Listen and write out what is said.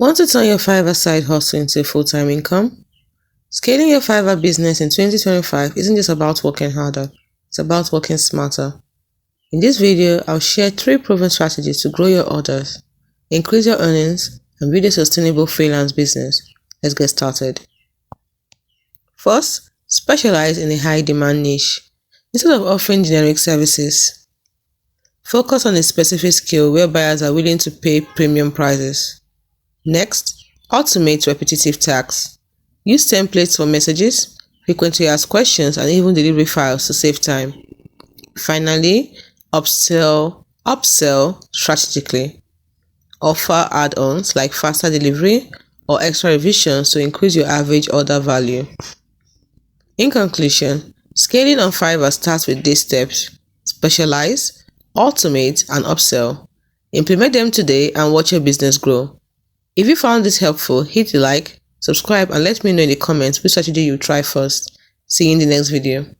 Want to turn your Fiverr side hustle into a full-time income? Scaling your Fiverr business in 2025 isn't just about working harder, it's about working smarter. In this video, I'll share 3 proven strategies to grow your orders, increase your earnings, and build a sustainable freelance business. Let's get started. First, specialize in a high-demand niche. Instead of offering generic services, focus on a specific skill where buyers are willing to pay premium prices. Next, automate repetitive tasks. Use templates for messages, frequently asked questions, and even delivery files to save time. Finally, upsell strategically. Offer add-ons like faster delivery or extra revisions to increase your average order value. In conclusion, scaling on Fiverr starts with these steps: specialize, automate, and upsell. Implement them today and watch your business grow. If you found this helpful, hit the like, subscribe, and let me know in the comments which strategy you try first. See you in the next video.